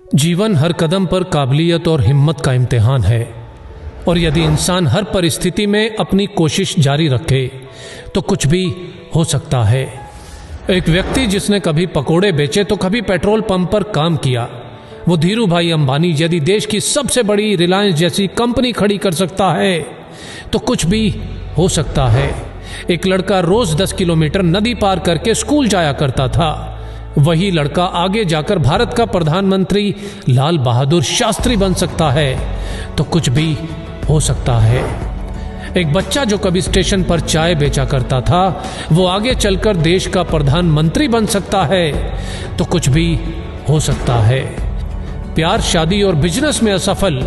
जीवन हर कदम पर काबिलियत और हिम्मत का इम्तिहान है, और यदि इंसान हर परिस्थिति में अपनी कोशिश जारी रखे तो कुछ भी हो सकता है। एक व्यक्ति जिसने कभी पकोड़े बेचे तो कभी पेट्रोल पंप पर काम किया, वो धीरू भाई अंबानी यदि देश की सबसे बड़ी रिलायंस जैसी कंपनी खड़ी कर सकता है तो कुछ भी हो सकता है। एक लड़का रोज 10 किलोमीटर नदी पार करके स्कूल जाया करता था। वही लड़का आगे जाकर भारत का प्रधानमंत्री लाल बहादुर शास्त्री बन सकता है तो कुछ भी हो सकता है। एक बच्चा जो कभी स्टेशन पर चाय बेचा करता था वो आगे चलकर देश का प्रधानमंत्री बन सकता है तो कुछ भी हो सकता है। प्यार, शादी और बिजनेस में असफल,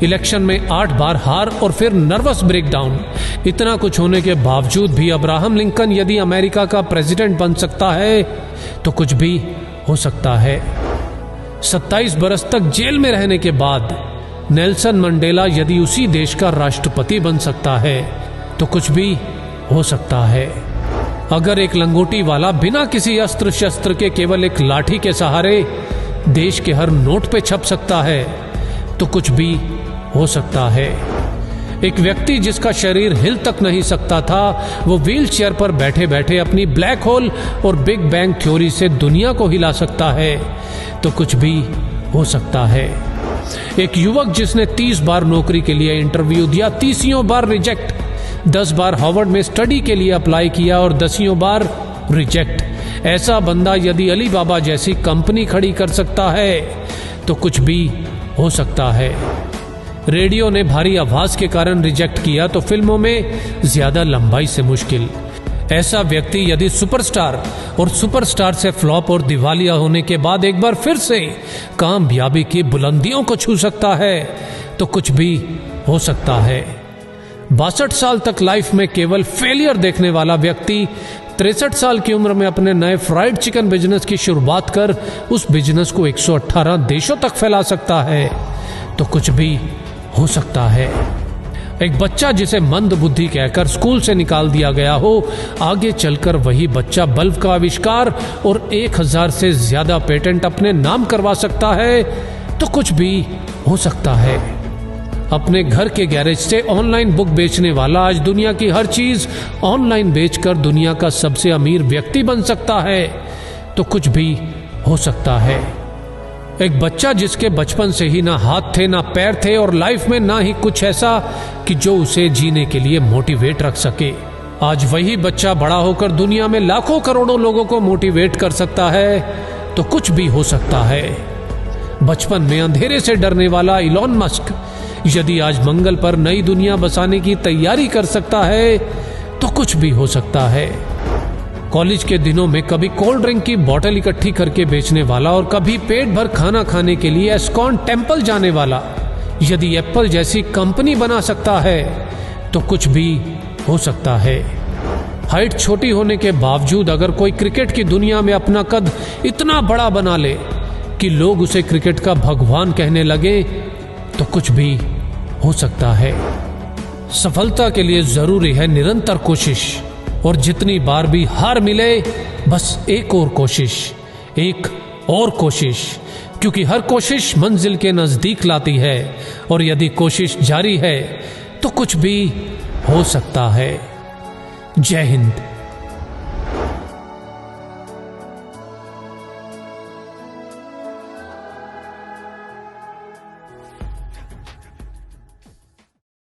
इलेक्शन में 8 बार हार और फिर नर्वस ब्रेकडाउन, इतना कुछ होने के बावजूद भी अब्राहम लिंकन यदि अमेरिका का प्रेसिडेंट बन सकता है तो कुछ भी हो सकता है। 27 बरस तक जेल में रहने के बाद नेल्सन मंडेला यदि उसी देश का राष्ट्रपति बन सकता है तो कुछ भी हो सकता है। अगर एक लंगोटी वाला बिना किसी अस्त्र शस्त्र के केवल एक लाठी के सहारे देश के हर नोट पे छप सकता है तो कुछ भी हो सकता है। एक व्यक्ति जिसका शरीर हिल तक नहीं सकता था वो व्हील चेयर पर बैठे बैठे अपनी ब्लैक होल और बिग बैंग थ्योरी से दुनिया को हिला सकता है तो कुछ भी हो सकता है। एक युवक जिसने 30 बार नौकरी के लिए इंटरव्यू दिया, 30 बार रिजेक्ट, 10 बार हार्वर्ड में स्टडी के लिए अप्लाई किया और 10 बार रिजेक्ट, ऐसा बंदा यदि अली बाबा जैसी कंपनी खड़ी कर सकता है तो कुछ भी हो सकता है। रेडियो ने भारी आवाज के कारण रिजेक्ट किया तो फिल्मों में ज्यादा लंबाई से मुश्किल। ऐसा व्यक्ति यदि सुपरस्टार और सुपरस्टार से फ्लॉप और दिवालिया होने के बाद एक बार फिर से कामयाबी की बुलंदियों को छू सकता है तो कुछ भी हो सकता है। 62 साल तक लाइफ में केवल फेलियर देखने वाला व्यक्ति 63 साल की उम्र में अपने नए फ्राइड चिकन बिजनेस की शुरुआत कर उस बिजनेस को 118 देशों तक फैला सकता है तो कुछ भी हो सकता है। एक बच्चा जिसे मंद बुद्धि कहकर स्कूल से निकाल दिया गया हो, आगे चलकर वही बच्चा बल्ब का आविष्कार और 1000 से ज्यादा पेटेंट अपने नाम करवा सकता है तो कुछ भी हो सकता है। अपने घर के गैरेज से ऑनलाइन बुक बेचने वाला आज दुनिया की हर चीज ऑनलाइन बेचकर दुनिया का सबसे अमीर व्यक्ति बन सकता है तो कुछ भी हो सकता है। एक बच्चा जिसके बचपन से ही ना हाथ थे ना पैर थे और लाइफ में ना ही कुछ ऐसा कि जो उसे जीने के लिए मोटिवेट रख सके, आज वही बच्चा बड़ा होकर दुनिया में लाखों करोड़ों लोगों को मोटिवेट कर सकता है तो कुछ भी हो सकता है। बचपन में अंधेरे से डरने वाला इलॉन मस्क यदि आज मंगल पर नई दुनिया बसाने की तैयारी कर सकता है तो कुछ भी हो सकता है। कॉलेज के दिनों में कभी कोल्ड ड्रिंक की बोतल इकट्ठी करके बेचने वाला और कभी पेट भर खाना खाने के लिए एस्कॉन टेम्पल जाने वाला यदि एप्पल जैसी कंपनी बना सकता है तो कुछ भी हो सकता है। हाइट छोटी होने के बावजूद अगर कोई क्रिकेट की दुनिया में अपना कद इतना बड़ा बना ले कि लोग उसे क्रिकेट का भगवान कहने लगे तो कुछ भी हो सकता है। सफलता के लिए जरूरी है निरंतर कोशिश, और जितनी बार भी हार मिले बस एक और कोशिश, एक और कोशिश, क्योंकि हर कोशिश मंजिल के नजदीक लाती है और यदि कोशिश जारी है तो कुछ भी हो सकता है। जय हिंद।